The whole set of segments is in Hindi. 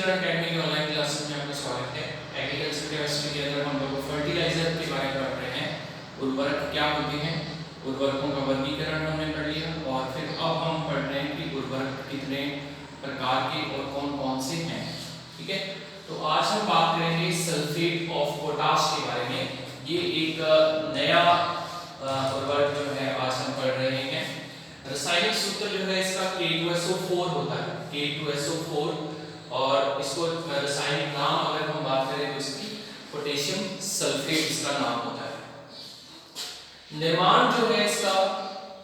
चिल्ड्रन अकेडमी के ऑनलाइन क्लासेस में आपका स्वागत है। एग्रीकल्चर केमिस्ट्री के अंदर हम लोग फर्टिलाइजर के बारे में पढ़ रहे हैं। उर्वरक क्या होते हैं, उर्वरकों का वर्गीकरण हमने पढ़ लिया और फिर अब हम पढ़ रहे हैं कि उर्वरक कितने प्रकार के और कौन कौन से हैं। ठीक है, तो आज हम बात करेंगे सल्फेट ऑफ पोटाश के बारे में। ये एक नया उर्वरक जो है आज हम पढ़ रहे हैं। रासायनिक सूत्र जो है इसका K2SO4 होता है, K2SO4, और इसको रासायनिक नाम अगर हम बात करें तो इसकी पोटेशियम सल्फेट इसका नाम होता है। निर्माण जो है इसका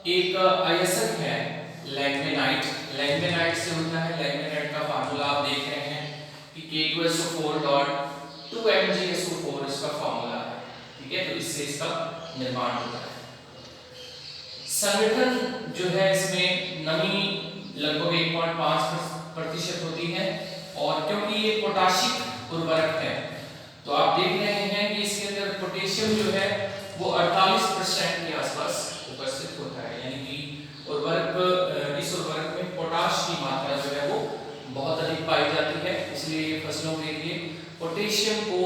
एक अयस्क है लैंगमेनाइट, लैंगमेनाइट से होता है। लैंगमेनाइट का फार्मूला आप देख रहे हैं कि K2SO4.2MgSO4 इसका फार्मूला है। ठीक है, तो इससे इसका निर्माण होता है। संगठन जो है इसमें नमी लगभग 1.5% होती है, और क्योंकि ये पोटाशिक उर्वरक है तो आप देख रहे हैं कि इसके अंदर पोटेशियम जो है वो 48% के आसपास उपस्थित होता है। यानी कि इस उर्वरक में पोटाश की मात्रा जो है वो बहुत अधिक पाई जाती है, इसलिए ये फसलों के लिए पोटेशियम को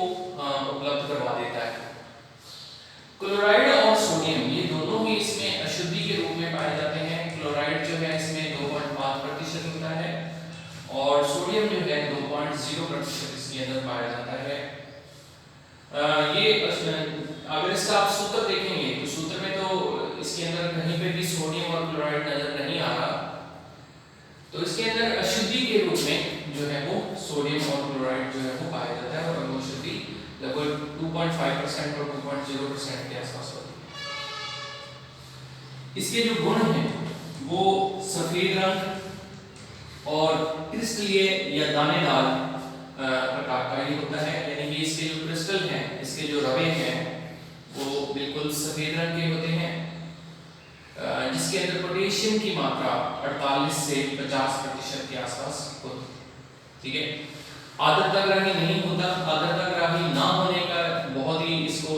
उपलब्ध करवा देता है। क्लोराइड और सोडियम ये दोनों ही इसमें अशुद्धि के रूप में पाए जाते हैं। क्लोराइड जो है इसमें 2.5% होता है और सोडियम जो है 2.0% इसके अंदर पाया जाता है। ये अगर इसका आप सूत्र देखेंगे तो सूत्र में तो इसके अंदर कहीं पे भी सोडियम और क्लोराइड नजर नहीं आ रहा, तो इसके अंदर अशुद्धि के रूप में जो है वो सोडियम और क्लोराइड जो है वो पाया जाता है, और वो अशुद्धि लगभग 2.5% और 2.0% के आसपास होती है। इसके जो गुण हैं वो सफेद रंग और क्रिस्टलीय या दानेदार प्रकार का ही होता है। यानी कि इसके जो क्रिस्टल हैं, इसके जो रवे हैं वो बिल्कुल सफेद रंग के होते हैं, जिसके अंदर पोटेशियम की मात्रा 48 से 50% के आसपास होती है। ठीक है, आर्द्रताग्राही नहीं होता। आर्द्रताग्राही ना होने का बहुत ही इसको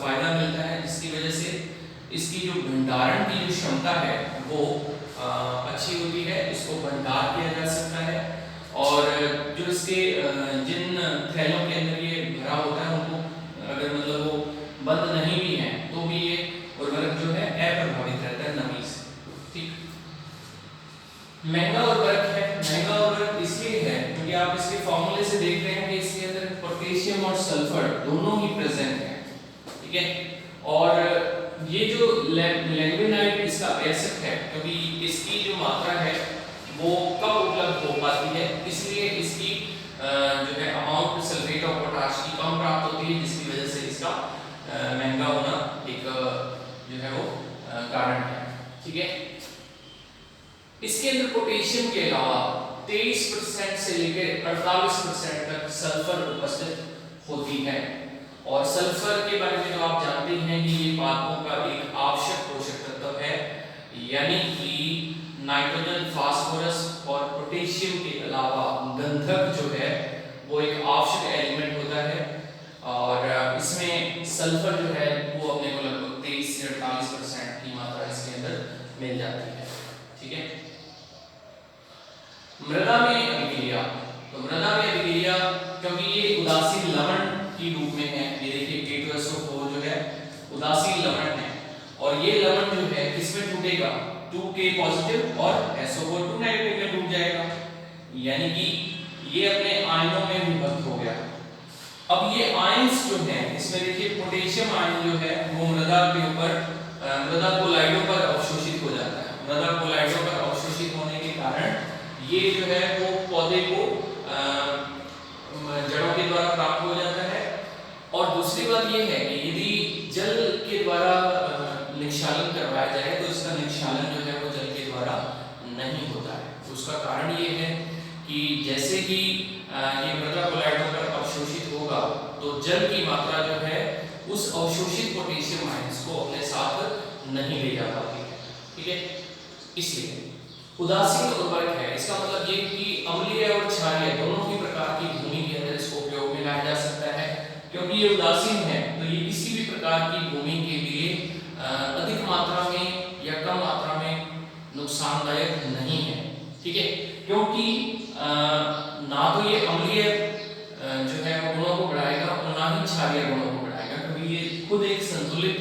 फायदा मिलता है, जिसकी वजह से इसकी जो भंडारण की जो क्षमता है वो अच्छी होती है। इसको भंडार किया जा सकता है, और जो इसके जिन थैलों के अंदर ये भरा होता है उनको अगर मतलब वो बंद नहीं भी है तो भी ये उर्वरक जो है अप्रभावित रहता है नमी से। ठीक, महंगा उर्वरक है। महंगा उर्वरक इसलिए है क्योंकि आप इसके फॉर्मूले से देख रहे हैं कि इसके अंदर पोटेशियम और सल्फर दोनों ही प्रेजेंट है। ठीक है, और ये जो लैंगमेनाइट इसका अयस्क है, क्योंकि इसकी जो मात्रा है वो कम उपलब्ध हो पाती है, इसलिए इसकी जो है अमाउंट सल्फेट ऑफ पोटाश की कम प्राप्त होती है, जिसकी वजह से इसका महंगा होना एक जो है वो कारण है। ठीक है, इसके अंदर पोटेशियम के अलावा 23% से लेकर 48% तक सल्फर उपस्थित होती है, और सल्फर के बारे में तो आप जानते हैं कि ये पादपों का एक आवश्यक पोषक तत्व है। यानी कि नाइट्रोजन, फास्फोरस और पोटेशियम के अलावा गंधक जो है वो एक आवश्यक एलिमेंट होता है, और इसमें सल्फर जो है वो अपने को लगभग 23 से 48% की मात्रा इसके अंदर मिल जाती है। ठीक है, मृदा में अभिक्रिया। तो मृदा में अभिक्रिया क्योंकि ये उदासीन लवण की रूप में है, ये देखिए K2SO4 जो है उदासीन लवण है, और ये लवण जो है किसमें टूटेगा, 2K पॉजिटिव और SO4 2 नेगेटिव में टूट जाएगा। यानी कि ये अपने आयनों में विभक्त हो गया। अब ये आयंस जो है इसमें देखिए पोटेशियम आयन जो है वो मृदा के ऊपर मृदा कोलाइडों पर अवशोषित हो जाता है। मृदा कोलाइडों पर अवशोषित होने के कारण ये जो है वो पौधे को जड़ों के द्वारा प्राप्त हो जाता है। और दूसरी बात ये है कि यदि जल के द्वारा निक्षालन करवाया जाए तो इसका निक्षालन जो है वो जल के द्वारा नहीं होता है। उसका कारण ये है कि जैसे ही ये मृदा कोलाइडों पर अवशोषित होगा तो जल की मात्रा जो है उस अवशोषित पोटेशियम आयंस को अपने साथ नहीं ले जा पाती है। ठीक है, इसलिए उदासीन उर्वरक है। इसका मतलब ये कि अम्लीय और क्षारीय दोनों ही प्रकार की भूमि के अंदर इसको उपयोग में लाया जा सकता है। क्योंकि ये उदासीन है तो ये किसी भी प्रकार की भूमि के लिए अधिक मात्रा में या कम मात्रा में नुकसानदायक नहीं है। ठीक है, क्योंकि ना तो ये अम्लीय क्षारीय गुणों को बढ़ाएगा, क्योंकि ये खुद एक संतुलित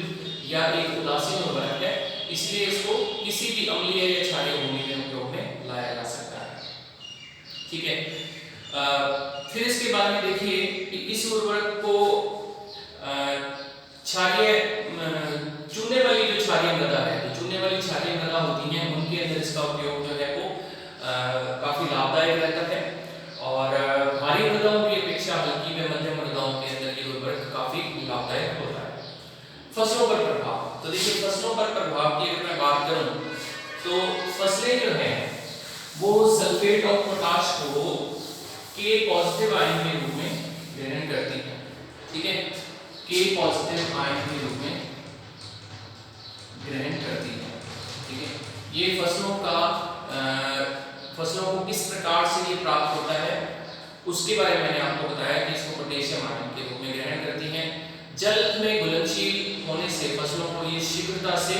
या एक उदासीन उर्वरक है, इसलिए इसको किसी भी अम्लीय या क्षारीय भूमि में उपयोग में लाया जा सकता है। ठीक है, फिर इसके बाद में देखिए कि इस उर्वरक को क्षारीय चूने वाली जो क्षारीय मृदा है, तो चूने वाली क्षारीय मृदा होती हैं उनके अंदर इसका उपयोग जो है वो काफी लाभदायक रहता है, और भारी मृदाओं की अपेक्षा हल्की व मध्यम मृदाओं के अंदर ये उर्वरक काफी लाभदायक होता है। फसलों पर प्रभाव, तो देखिए फसलों पर प्रभाव की अगर मैं बात करूं तो फसलें जो है वो सल्फेट ऑफ पोटाश को के पॉजिटिव आयन के रूप में ग्रहण करती हैं। ठीक है, के पॉजिटिव आयन के रूप में ग्रहण करती है। ठीक है, ये फसलों को किस प्रकार से ये प्राप्त होता है उसके बारे में मैंने आपको बताया कि इसको पोटेशियम आयन के रूप में ग्रहण करती हैं। जल में घुलनशील होने से फसलों को ये शीघ्रता से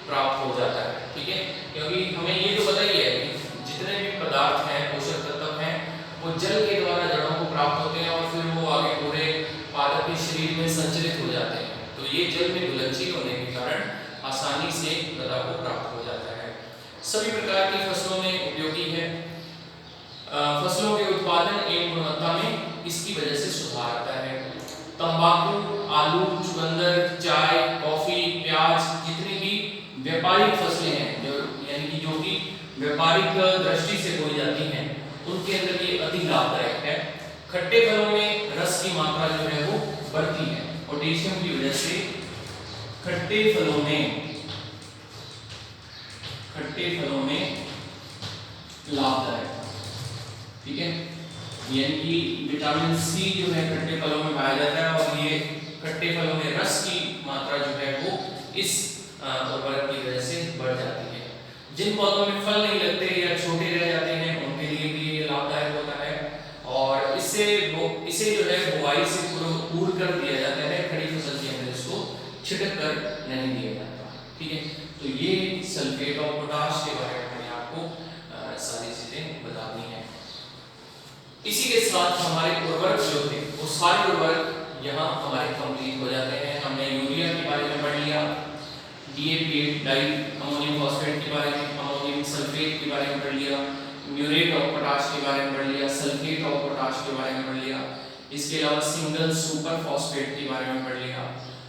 प्राप्त हो जाता है। ठीक है, क्योंकि हमें ये तो पता ही है कि जितने भी पदार्थ हैं, पोषक तत्व हैं, वो जल के द्वारा जड़ों को प्राप्त होते हैं और फिर वो आगे पूरे पादप के शरीर में संचरित हो जाते हैं। तो ये जल में घुलनशील होने के कारण आसानी से मृदा को प्राप्त हो जाता है। सभी प्रकार की फसलों में उपयोगी है। फसलों के उत्पादन एवं गुणवत्ता में इसकी वजह से सुधार आता है। तंबाकू, आलू, चुकंदर, चाय, कॉफी, प्याज, जितनी भी व्यापारिक फसलें हैं यानी कि जो कि व्यापारिक दृष्टि से बोई जाती हैं, उनके अंदर ये अधिक लाभदायक है। खट्टे फलों में रस की मात्रा जो है वो बढ़ती है। पोटेशियम की वजह से खट्टे फलों में लाभदायक। ठीक है, यानी कि विटामिन सी जो है खट्टे फलों में पाया जाता है और ये खट्टे फलों में रस की मात्रा जो है वो इस उर्वरक की वजह से बढ़ जाती है। जिन पौधों में फल नहीं लगते या छोटे रह जाते हैं उनके लिए भी ये लाभदायक होता है, और इसे जो है बुआई से पूर्ण कर दिया जाता है। खड़ी फसल के अंदर इसको छिड़क कर नहीं दिया जाता। ठीक है, तो ये सल्फेट ऑफ पोटाश के बारे में मैंने आपको सारी चीजें बता दी हैं। इसी के साथ हमारे उर्वरक जो थे वो सारे उर्वरक यहाँ हमारे कंप्लीट हो जाते हैं। हमने यूरिया के बारे में पढ़ लिया, डीएपी डाई अमोनियम फॉस्फेट के बारे में, अमोनियम सल्फेट के बारे में पढ़ लिया, म्यूरेट ऑफ पोटाश के बारे में पढ़ लिया, सल्फेट ऑफ पोटाश के बारे में पढ़ लिया, इसके अलावा सिंगल सुपर फॉस्फेट के बारे में पढ़ लिया।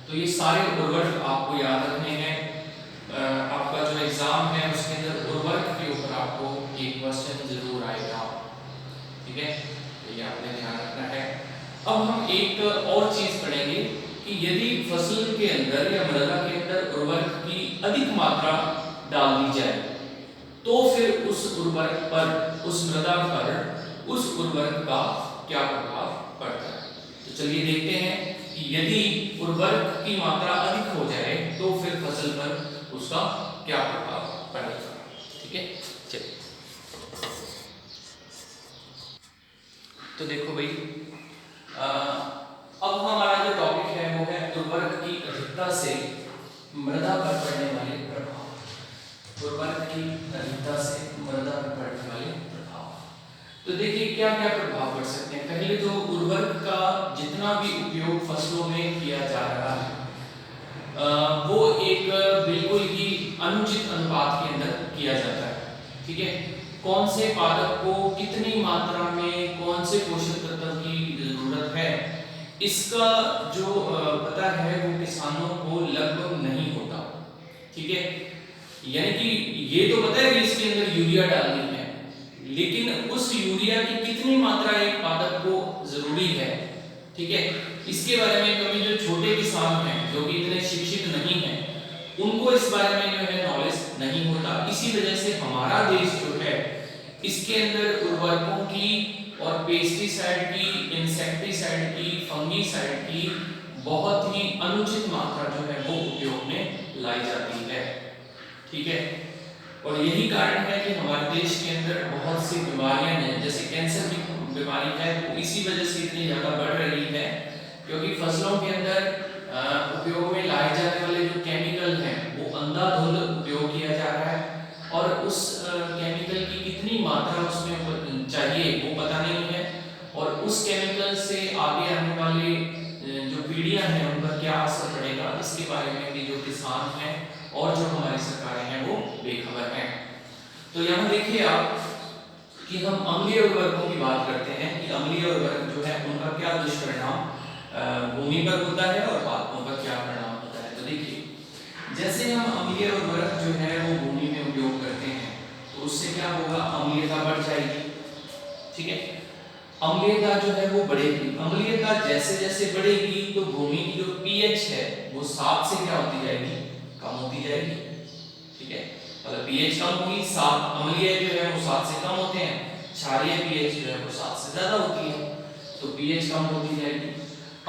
तो ये सारे उर्वरक आपको याद रखने हैं। आपका जो एग्जाम है उसके अंदर उर्वरक के ऊपर आपको एक क्वेश्चन जरूर आएगा। ठीक है, तो ये आपने ध्यान रखना है। अब हम एक और चीज पढ़ेंगे कि यदि फसल के अंदर या मृदा के अंदर उर्वरक की अधिक मात्रा डाल दी जाए तो फिर उस उर्वरक पर, उस मृदा पर उस उर्वरक का क्या प्रभाव पड़ता है। तो चलिए देखते हैं कि यदि उर्वरक की मात्रा अधिक हो जाए तो फिर फसल पर उसका क्या प्रभाव पड़ेगा। ठीक है, चलिए तो देखो भाई, अब हमारा जो टॉपिक है वो है उर्वरक की अधिकता से मृदा पर पड़ने वाले प्रभाव। उर्वरक की अधिकता से मृदा पर पड़ने वाले प्रभाव, तो देखिए क्या क्या प्रभाव पड़ सकते हैं। पहले तो उर्वरक का जितना भी उपयोग फसलों में किया जा रहा है वो एक बिल्कुल ही अनुचित अनुपात के अंदर किया जाता है। ठीक है, कौन से पादप को कितनी मात्रा में कौन से पोषक तत्व की जरूरत है इसका जो पता है वो किसानों को लगभग नहीं होता। ठीक है, यानी कि ये तो पता है कि इसके अंदर यूरिया डालनी है, लेकिन उस यूरिया की कितनी मात्रा एक पादप को जरूरी है, ठीक है, इसके बारे में कभी जो छोटे किसान हैं जो कि इतने शिक्षित नहीं हैं उनको इस बारे में जो है नॉलेज नहीं होता। इसी वजह से हमारा देश जो है इसके अंदर उर्वरकों की और पेस्टिसाइड की, इंसेक्टिसाइड की, फंगीसाइड की बहुत ही अनुचित मात्रा जो है वो उपयोग में लाई जाती है। ठीक है, और यही कारण है कि हमारे देश के अंदर बहुत सी बीमारियां हैं, जैसे कैंसर की बीमारी है वो इसी वजह से इतनी ज्यादा बढ़ रही है क्योंकि फसलों के अंदर उपयोग में लाए जाने वाले जो केमिकल हैं वो अंधाधुंध उपयोग किया जा रहा है और उस केमिकल की कितनी मात्रा उसमें चाहिए वो पता नहीं है, और उस केमिकल से आगे आने वाले जो पीढ़ी इसके बारे में कि जो किसान हैं और जो हमारी सरकारें हैं वो बेखबर हैं। तो यहाँ देखिए आप कि हम अम्लीय उर्वरकों की बात करते हैं कि अम्लीय उर्वरक जो है उनका क्या दुष्परिणाम भूमि पर होता है और पादपों पर क्या परिणाम होता है। तो देखिए जैसे हम अम्लीय उर्वरक जो है वो भूमि में उपयोग करते हैं तो उससे क्या होगा, अम्लीयता बढ़ जाएगी। ठीक है, अम्लीयता जो है वो बढ़ेगी। अम्लीयता जैसे जैसे बढ़ेगी तो भूमि की जो पीएच है वो 7 से क्या होती जाएगी, कम होती जाएगी। ठीक है, मतलब पीएच कम होगी, 7 अम्लीय जो है वो 7 से कम होते हैं, क्षारीय पीएच जो है वो 7 से ज्यादा होती है, तो पीएच कम होती जाएगी।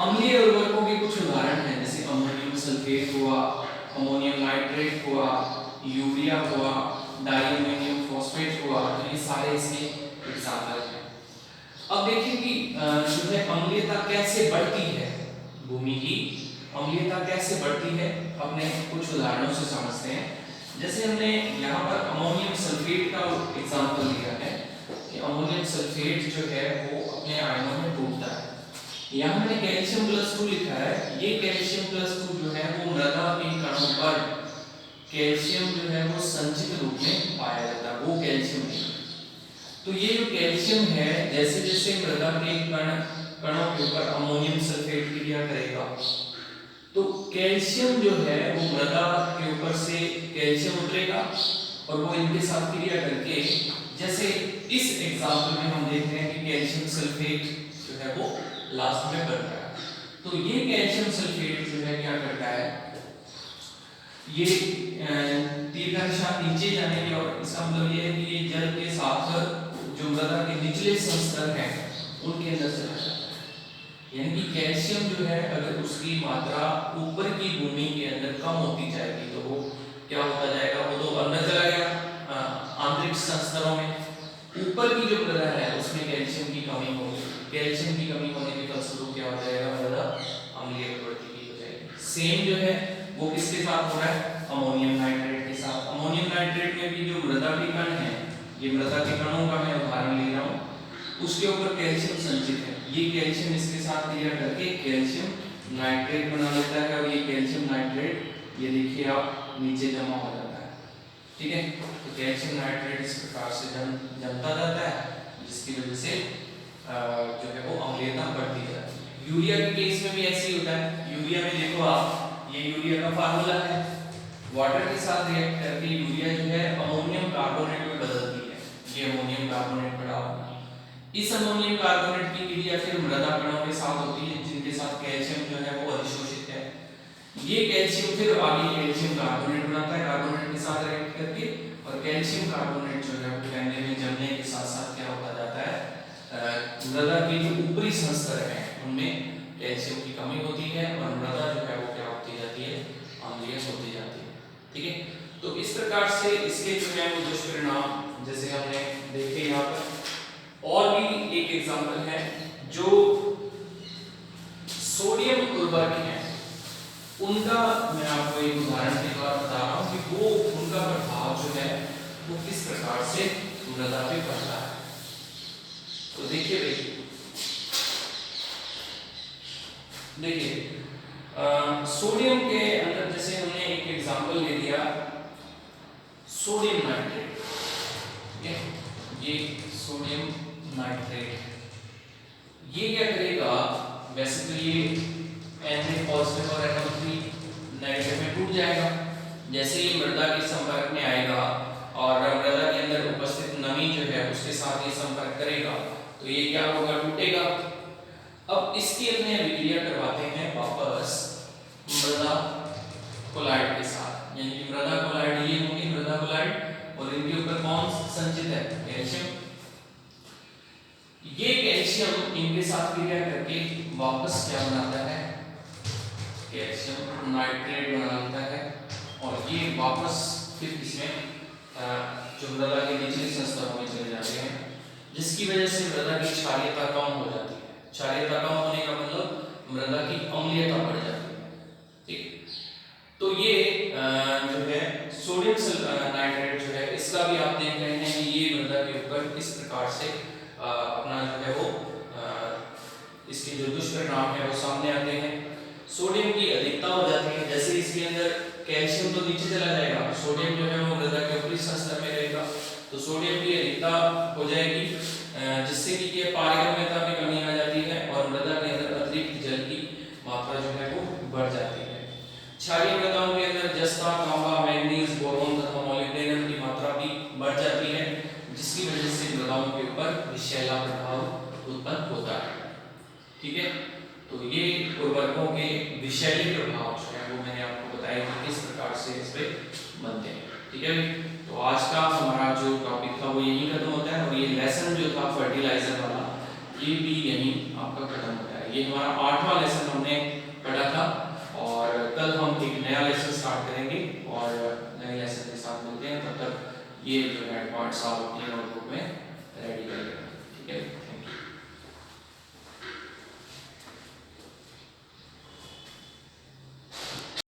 अम्लीय उर्वरकों के कुछ उदाहरण हैं, जैसे अमोनियम सल्फेट हुआ, अमोनियम नाइट्रेट हुआ, यूरिया हुआ, डाइअमोनियम फॉस्फेट हुआ, तो ये सारे इसके एग्जाम्पल हैं। अब देखिए कि जो है अम्लीयता कैसे बढ़ती है, भूमि की अम्लीयता कैसे बढ़ती है, अपने कुछ उदाहरणों से समझते हैं। जैसे हमने यहाँ पर अमोनियम सल्फेट का एग्जाम्पल लिया है कि अमोनियम सल्फेट जो है वो अपने आयनों में टूटता है। यहाँ मैंने कैल्शियम +2 लिखा है, ये कैल्शियम +2 जो है वो मृदा के कणों पर कैल्शियम जो है वो संचित रूप में पाया जाता है, वो कैल्शियम है। तो ये जो कैल्शियम है जैसे जैसे मृदा के कणों के ऊपर अमोनियम सल्फेट क्रिया करेगा तो कैल्शियम जो है वो मृदा के ऊपर से कैल्शियम उतरेगा और वो इनके साथ क्रिया करके, जैसे इस एग्जांपल में हम देख रहे हैं कि कैल्शियम सल्फेट जो है वो लास्ट में बन रहा है। तो ये कैल्शियम सल्फेट जो है क्या करता है, ये तीर का निशान नीचे जाने की, और इसका मतलब ये है कि ये जल के साथ जो मृदा के निचले संस्तर हैं उनके अंदर चला जाता है। यानी कि कैल्शियम जो है अगर उसकी मात्रा ऊपर की भूमि के अंदर कम होती जाएगी तो वो क्या होता जाएगा, वो तो अंदर चला गया आंतरिक संस्तरों में। ऊपर की जो मृदा है उसमें कैल्शियम की कमी होगी, कैल्शियम की कमी होने के फलस्वरूप क्या हो जाएगा, मृदा अम्लीय प्रवृत्ति की हो जाएगी। सेम जो है वो किसके साथ हो रहा है, अमोनियम नाइट्रेट के साथ। अमोनियम नाइट्रेट में भी जो मृदा के कण है, ये मृदा के कणों का मैं उदाहरण ले रहा हूँ, उसके ऊपर कैल्शियम संचित है, ये कैल्शियम इसके साथ क्रिया करके कैल्शियम नाइट्रेट बना लेता है और ये कैल्शियम नाइट्रेट ये देखिए आप नीचे जमा हो जाता है। ठीक है, तो कैल्शियम नाइट्रेट इस प्रकार से जमता जाता है जिसकी वजह से जो है वो अम्लीयता बढ़ती जाती है। यूरिया के केस में भी ऐसे ही होता है। यूरिया में देखो आप, ये यूरिया का फार्मूला है, वाटर के साथ रिएक्ट करके यूरिया जो है अमोनियम कार्बोनेट में बदलती है, ये अमोनियम कार्बोनेट बड़ा होगा। इस अमोनियम कार्बोनेट की क्रिया फिर मृदा कणों के साथ होती है जिनके साथ कैल्शियम जो है वो अधिशोषित है। ये कैल्शियम फिर आगे कैल्शियम कार्बोनेट बनाता है कार्बोनेट के साथ रिएक्ट करके, और कैल्शियम कार्बोनेट जो है वो कहने में जमने के साथ साथ क्या होता जाता है, मृदा के जो ऊपरी संस्तर हैं उनमें कैल्शियम की कमी होती है और मृदा जो है वो क्या होती जाती है, अम्लीय होती जाती है। ठीक है, तो इस प्रकार से इसके जो है वो दुष्परिणाम जैसे हमने देखे यहाँ पर। और भी एक एग्जांपल है, जो सोडियम उर्वरक हैं उनका मैं आपको एक उदाहरण के द्वारा बता रहा हूँ कि वो उनका प्रभाव जो है वो किस प्रकार से मृदा पे पड़ता है। तो देखिए सोडियम के अंदर जैसे हमने एक एग्जांपल ले लिया सोडियम नाइट्रेट, ये सोडियम नाइट्रेट, ये क्या करेगा, वैसे तो ये Na पॉजिटिव और NO3 नेगेटिव में टूट जाएगा। जैसे ही मृदा के संपर्क में आएगा और मृदा के अंदर उपस्थित नमी जो है उसके साथ ये संपर्क करेगा तो ये क्या होगा, टूटेगा। अब इसकी अपने अभिक्रिया करवाते हैं वापस मृदा कोलाइड के साथ, यानी कि मृदा कोलाइड ये होंगे मृदा कोलाइड और इनके ऊपर कौन संचित है, कैल्शियम। ये कैल्शियम इनके साथ क्रिया करके वापस क्या बनाता है, कैल्शियम नाइट्रेट बना लेता है और ये वापस फिर इसमें जो मृदा के निचले संस्तरों में चले जाते हैं जिसकी वजह से मृदा की क्षारीयता कम हो जाती है। क्षारीयता कम होने का मतलब मृदा की अम्लीयता बढ़ जाती है। ठीक, तो ये जो है सोडियम नाइट्रेट जो है इसका भी आप देख रहे हैं कि ये मृदा के ऊपर किस प्रकार से अपना जो है वो इसके जो दुष्परिणाम है वो सामने आते हैं। सोडियम की अधिकता हो जाती है, जैसे इसके तो नीचे चला जाएगा, सोडियम जो है वो मृदा के ऊपरी स्तर में रहेगा, तो सोडियम की अधिकता हो जाएगी जिससे कि ये पारगम्यता में कमी आ जाती है और मृदा के अंदर अतिरिक्त जल की मात्रा जो है वो बढ़ जाती है। क्षारीय मृदाओं के अंदर जस्ता, तांबा, मैंगनीज, बोरोन तथा मोलिब्डेनम की मात्रा भी बढ़ जाती है, जिसकी वजह से मृदाओं के ऊपर विषैला प्रभाव उत्पन्न होता है। ठीक है, तो ये उर्वरकों के विषैले प्रभाव जो है वो मैंने आपको बताया कि किस प्रकार से इस पे बनते हैं। ठीक है, तो आज का हमारा जो टॉपिक था वो यहीं खत्म होता है और ये लेसन जो था फर्टिलाइजर वाला ये भी यहीं आपका खत्म होता है। ये हमारा 8वां लेसन हमने पढ़ा था और कल हम एक नया लेसन स्टार्ट करेंगे और नए लेसन के साथ मिलते हैं। तब तक ये जो है पार्ट्स आप अपनी नोटबुक में